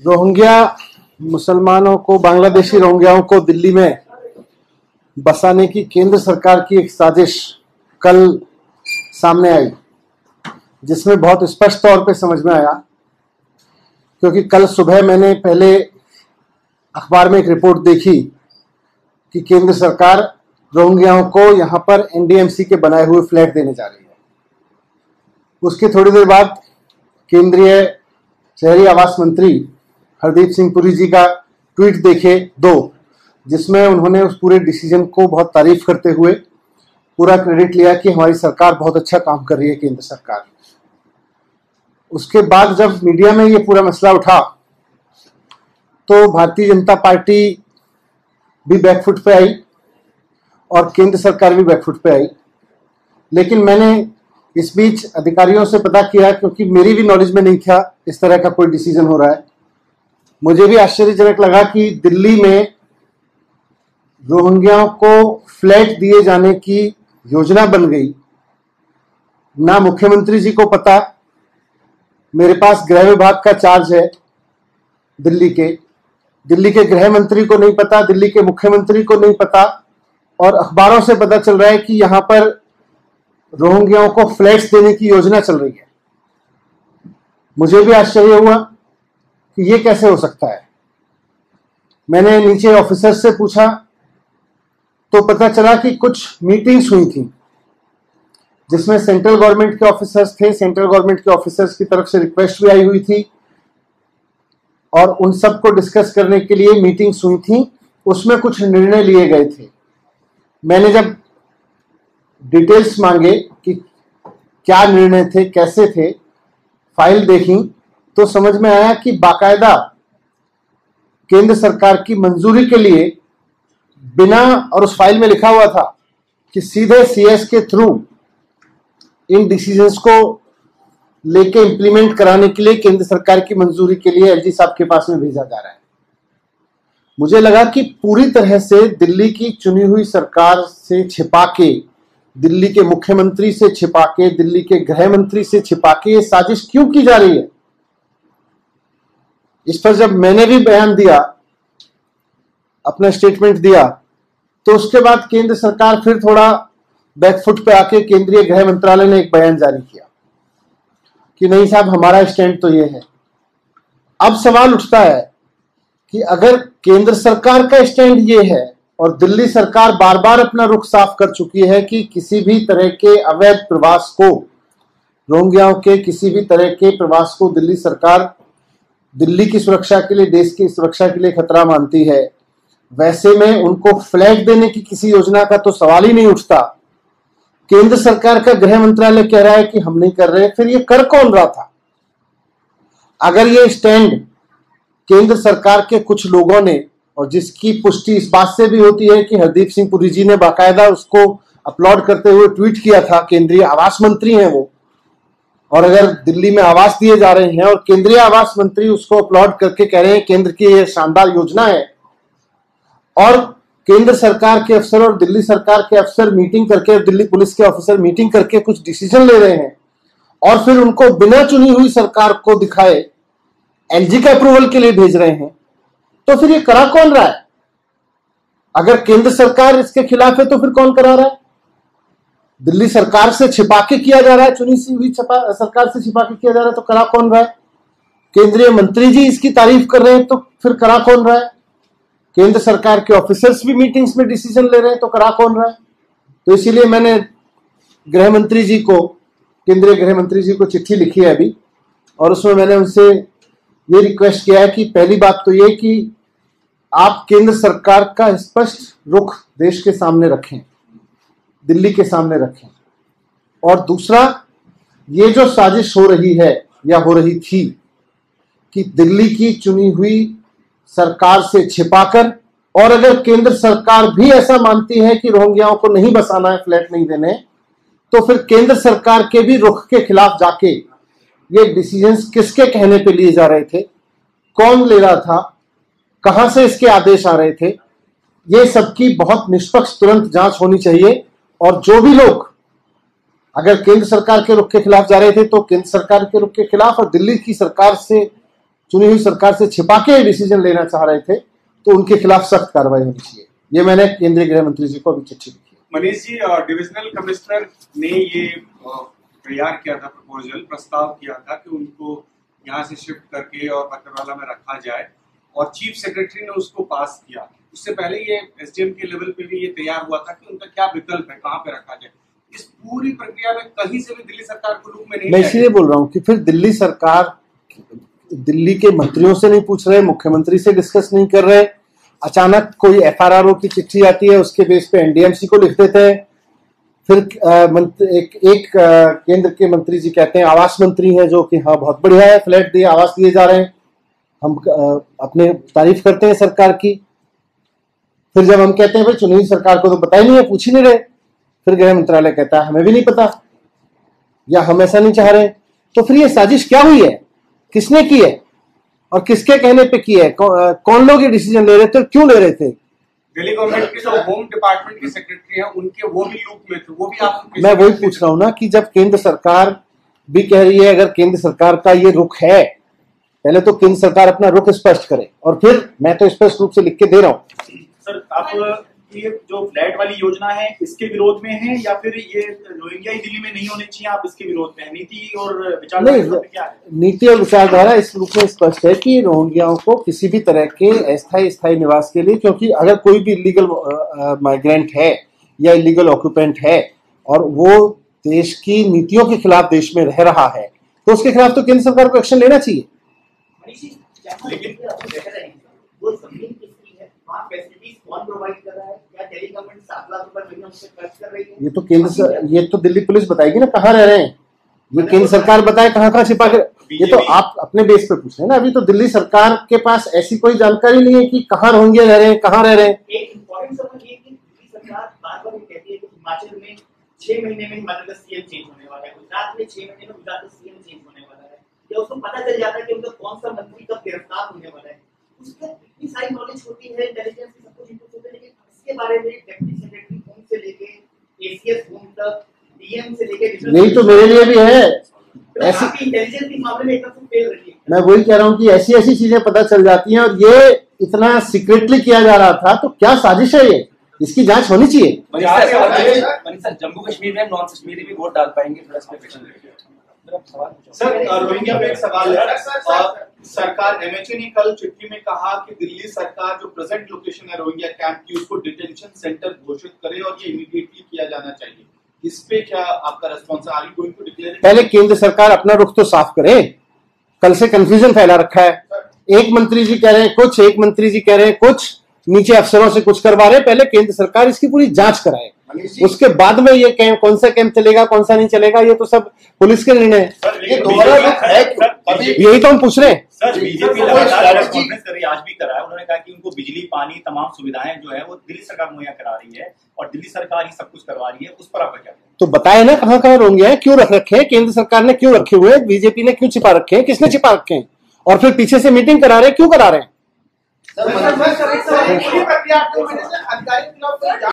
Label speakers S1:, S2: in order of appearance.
S1: Rohingya मुसलमानों को, बांग्लादेशी रोहिंग्याओं को दिल्ली में बसाने की केंद्र सरकार की एक साजिश कल सामने आई, जिसमें बहुत स्पष्ट तौर पे समझ में आया। क्योंकि कल सुबह मैंने पहले अखबार में एक रिपोर्ट देखी कि केंद्र सरकार रोहिंग्याओं को यहां पर एनडीएमसी के बनाए हुए फ्लैट देने जा रही है। उसके थोड़ी देर बाद केंद्रीय शहरी आवास मंत्री हरदीप सिंह पुरी जी का ट्वीट देखे जिसमें उन्होंने उस पूरे डिसीजन को बहुत तारीफ करते हुए पूरा क्रेडिट लिया कि हमारी सरकार बहुत अच्छा काम कर रही है, केंद्र सरकार। उसके बाद जब मीडिया में ये पूरा मसला उठा तो भारतीय जनता पार्टी भी बैकफुट पे आई और केंद्र सरकार भी बैकफुट पे आई। लेकिन मैंने इस बीच अधिकारियों से पता किया, क्योंकि मेरी भी नॉलेज में नहीं था इस तरह का कोई डिसीजन हो रहा है। मुझे भी आश्चर्यजनक लगा कि दिल्ली में रोहिंग्याओं को फ्लैट दिए जाने की योजना बन गई। ना मुख्यमंत्री जी को पता, मेरे पास गृह विभाग का चार्ज है दिल्ली के गृह मंत्री को नहीं पता, दिल्ली के मुख्यमंत्री को नहीं पता, और अखबारों से पता चल रहा है कि यहां पर रोहिंग्याओं को फ्लैट्स देने की योजना चल रही है। मुझे भी आश्चर्य हुआ कि ये कैसे हो सकता है। मैंने नीचे ऑफिसर्स से पूछा तो पता चला कि कुछ मीटिंग्स हुई थी जिसमें सेंट्रल गवर्नमेंट के ऑफिसर्स थे। सेंट्रल गवर्नमेंट के ऑफिसर्स की तरफ से रिक्वेस्ट भी आई हुई थी और उन सब को डिस्कस करने के लिए मीटिंग्स हुई थी। उसमें कुछ निर्णय लिए गए थे। मैंने जब डिटेल्स मांगे कि क्या निर्णय थे, कैसे थे, फाइल देखी तो समझ में आया कि बाकायदा केंद्र सरकार की मंजूरी के लिए बिना, और उस फाइल में लिखा हुआ था कि सीधे सीएस के थ्रू इन डिसीजंस को लेके इंप्लीमेंट कराने के लिए केंद्र सरकार की मंजूरी के लिए एलजी साहब के पास में भेजा जा रहा है। मुझे लगा कि पूरी तरह से दिल्ली की चुनी हुई सरकार से छिपा के, दिल्ली के मुख्यमंत्री से छिपा के, दिल्ली के गृह मंत्री से छिपा के ये साजिश क्यों की जा रही है। इस पर जब मैंने भी बयान दिया, अपना स्टेटमेंट दिया, तो उसके बाद केंद्र सरकार फिर थोड़ा बैकफुट पे आके केंद्रीय गृह मंत्रालय ने एक बयान जारी किया कि नहीं साहब, हमारा स्टैंड तो ये है। अब सवाल उठता है कि अगर केंद्र सरकार का स्टैंड ये है और दिल्ली सरकार बार बार अपना रुख साफ कर चुकी है कि किसी भी तरह के अवैध प्रवास को, रोहिंग्याओं के किसी भी तरह के प्रवास को दिल्ली सरकार दिल्ली की सुरक्षा के लिए, देश की सुरक्षा के लिए खतरा मानती है, वैसे में उनको फ्लैट देने की किसी योजना का तो सवाल ही नहीं उठता। केंद्र सरकार का गृह मंत्रालय कह रहा है कि हम नहीं कर रहे, फिर ये कर कौन रहा था? अगर ये स्टैंड केंद्र सरकार के कुछ लोगों ने, और जिसकी पुष्टि इस बात से भी होती है कि हरदीप सिंह पुरी जी ने बाकायदा उसको अपलोड करते हुए ट्वीट किया था, केंद्रीय आवास मंत्री हैं वो, और अगर दिल्ली में आवास दिए जा रहे हैं और केंद्रीय आवास मंत्री उसको अपलोड करके कह रहे हैं केंद्र की ये शानदार योजना है, और केंद्र सरकार के अफसर और दिल्ली सरकार के अफसर मीटिंग करके, दिल्ली पुलिस के ऑफिसर मीटिंग करके कुछ डिसीजन ले रहे हैं और फिर उनको बिना चुनी हुई सरकार को दिखाए एलजी का अप्रूवल के लिए भेज रहे हैं, तो फिर ये करा कौन रहा है? अगर केंद्र सरकार इसके खिलाफ है तो फिर कौन करा रहा है? दिल्ली सरकार से छिपा के किया जा रहा है, चुनी हुई सरकार से छिपा के किया जा रहा है, तो करा कौन रहा है? केंद्रीय मंत्री जी इसकी तारीफ कर रहे हैं तो फिर करा कौन रहा है? केंद्र सरकार के ऑफिसर्स भी मीटिंग्स में डिसीजन ले रहे हैं तो करा कौन रहा है? तो इसीलिए मैंने गृह मंत्री जी को, केंद्रीय गृह मंत्री जी को चिट्ठी लिखी है अभी, और उसमें मैंने उनसे ये रिक्वेस्ट किया है कि पहली बात तो ये कि आप केंद्र सरकार का स्पष्ट रुख देश के सामने रखें, दिल्ली के सामने रखें, और दूसरा, ये जो साजिश हो रही है या हो रही थी कि दिल्ली की चुनी हुई सरकार से छिपाकर, और अगर केंद्र सरकार भी ऐसा मानती है कि रोहिंग्याओं को नहीं बसाना है, फ्लैट नहीं देने, तो फिर केंद्र सरकार के भी रुख के खिलाफ जाके ये डिसीजंस किसके कहने पे लिए जा रहे थे, कौन ले रहा था, कहां से इसके आदेश आ रहे थे, ये सबकी बहुत निष्पक्ष तुरंत जांच होनी चाहिए। और जो भी लोग अगर केंद्र सरकार के रुख के खिलाफ जा रहे थे तो केंद्र सरकार के रुख के खिलाफ, और दिल्ली की सरकार से चुनी हुई सरकार से छिपा के डिसीजन लेना चाह रहे थे, तो उनके खिलाफ सख्त कार्रवाई होनी चाहिए। ये मैंने केंद्रीय गृह मंत्री जी को अभी चिट्ठी लिखी।
S2: मनीष जी, डिविजनल कमिश्नर ने ये तैयार किया था, प्रस्ताव किया था कि उनको यहाँ से शिफ्ट करके और पथरवाला में रखा जाए, और चीफ सेक्रेटरी ने उसको पास किया। उससे पहले ये एसडीएम के लेवल पे भी ये तैयार हुआ था कि उनका क्या विकल्प है, कहाँ पे रखा जाए। इस पूरी प्रक्रिया में कहीं से भी दिल्ली सरकार को लूप में नहीं।
S1: मैं इसलिए बोल रहा हूँ कि फिर दिल्ली सरकार दिल्ली के मंत्रियों से नहीं पूछ रहे, मुख्यमंत्री से डिस्कस नहीं कर रहे, अचानक कोई एफआरआरओ की चिट्ठी आती है, उसके बेस पे एनडीएमसी को लिख देते हैं। फिर एक केंद्र के मंत्री जी कहते हैं, आवास मंत्री हैं, जो कि हाँ बहुत बढ़िया है, फ्लैट दिए, आवास दिए जा रहे हैं, हम अपने तारीफ करते हैं सरकार की। फिर जब हम कहते हैं भाई चुनी हुई सरकार को तो पता ही नहीं है, पूछ ही नहीं रहे, फिर गृह मंत्रालय कहता है हमें भी नहीं पता, या हम ऐसा नहीं चाह रहे। तो फिर ये साजिश क्या हुई है, किसने की है, और किसके कहने पे की है, कौन लोग ये डिसीजन ले रहे थे, क्यों ले रहे थे?
S2: दिल्ली गवर्नमेंट के जो होम डिपार्टमेंट के सेक्रेटरी हैं, उनके वो भी लूप में थे, वो भी आप।
S1: मैं वही पूछ रहा हूं ना कि जब केंद्र सरकार भी कह रही है, अगर केंद्र सरकार का ये रुख है, पहले तो केंद्र सरकार अपना रुख स्पष्ट करे, और फिर मैं तो स्पष्ट रूप से लिख के दे रहा हूं।
S3: सर, आप ये जो फ्लैट वाली योजना है, इसके विरोध में है, या फिर ये रोहिंग्या ही दिल्ली में नहीं होने चाहिए, आप इसके विरोध में है? नीति और विचारधारा क्या है?
S1: नीति और विचारधारा इस रूप में स्पष्ट है कि रोहिंग्याओं को किसी भी तरह के स्थायी निवास के लिए, क्योंकि अगर कोई भी इलीगल माइग्रेंट है या इलीगल ऑक्यूपेंट है और वो देश की नीतियों के खिलाफ देश में रह रहा है, तो उसके खिलाफ तो केंद्र सरकार को एक्शन लेना चाहिए।
S3: लेकिन
S1: ये तो दिल्ली पुलिस बताएगी ना कहाँ रह रहे हैं, ये केंद्र सरकार बताए कहाँ छिपा कर। ये तो आप अपने बेस पे पूछ रहे हैं ना, अभी तो दिल्ली सरकार के पास ऐसी कोई जानकारी नहीं है कि कहाँ रोहिंग्या रह रहे हैं, कहाँ रह रहे हैं।
S3: एक इम्पोर्टेंट सवाल ये कि दिल्ली सरकार बार-बार कहती है कि हिमाचल में 6 महीने में हिमाचल का सीएम चेंज होने वाला है, गुजरात में 6 महीने में गुजरात का सीएम चेंज होने वाला है, या उसको पता चल जाता है कि उनका कौन सा मंत्री कब गिरफ्तार होने वाला है। उसका इतनी सारी नॉलेज होती है, इंटेलिजेंस की सब कुछ इनपुट होते हैं, लेकिन इसके बारे में डेप्यूटी सेक्रेटरी होम से लेके एसीएस होम तक, डीएम से लेके,
S1: यही तो मेरे लिए भी है।
S3: ऐसी इंटेलिजेंस के मामले में एकदम फेल रही है।
S1: मैं वही कह रहा हूँ कि ऐसी चीजें पता चल जाती हैं, और ये इतना सीक्रेटली किया जा रहा था, तो क्या साजिश है ये, इसकी जांच होनी चाहिए।
S4: जम्मू कश्मीर में नॉन कश्मीरी भी वोट डाल पाएंगे?
S5: सर, रोहिंग्या पे एक सवाल है। सरकार एमएचए ने कल चिट्ठी में कहा कि दिल्ली सरकार जो प्रेजेंट लोकेशन है रोहिंग्या कैंप की, उसको डिटेंशन सेंटर घोषित करे और ये इमीडिएटली किया जाना चाहिए। इस पे क्या आपका रिस्पॉन्स है? Are you going to declare?
S1: पहले केंद्र सरकार अपना रुख तो साफ करे, कल से कंफ्यूजन फैला रखा है। एक मंत्री जी कह रहे हैं कुछ, एक मंत्री जी कह रहे हैं कुछ, नीचे अफसरों से कुछ करवा रहे हैं। पहले केंद्र सरकार इसकी पूरी जांच कराए, उसके बाद में ये कैंप, कौन सा कैंप चलेगा कौन सा नहीं चलेगा, ये तो सब पुलिस के निर्णय है। यही तो हम पूछ रहे हैं।
S3: सर, बीजेपी लगातार कॉन्फ्रेंस कर रही है, आज भी करा है। उन्होंने कहा कि उनको बिजली, पानी, तमाम सुविधाएं जो है वो दिल्ली सरकार मुहैया करा रही है, और दिल्ली सरकार ही सब कुछ करवा रही है। उस पर आपका क्या है?
S1: तो बताए ना कहाँ रोंगे हैं, क्यों रख रखे हैं, केंद्र सरकार ने क्यों रखे हुए, बीजेपी ने क्यों छिपा रखे हैं, किसने छिपा रखे हैं, और फिर पीछे से मीटिंग करा रहे हैं, क्यों करा रहे हैं?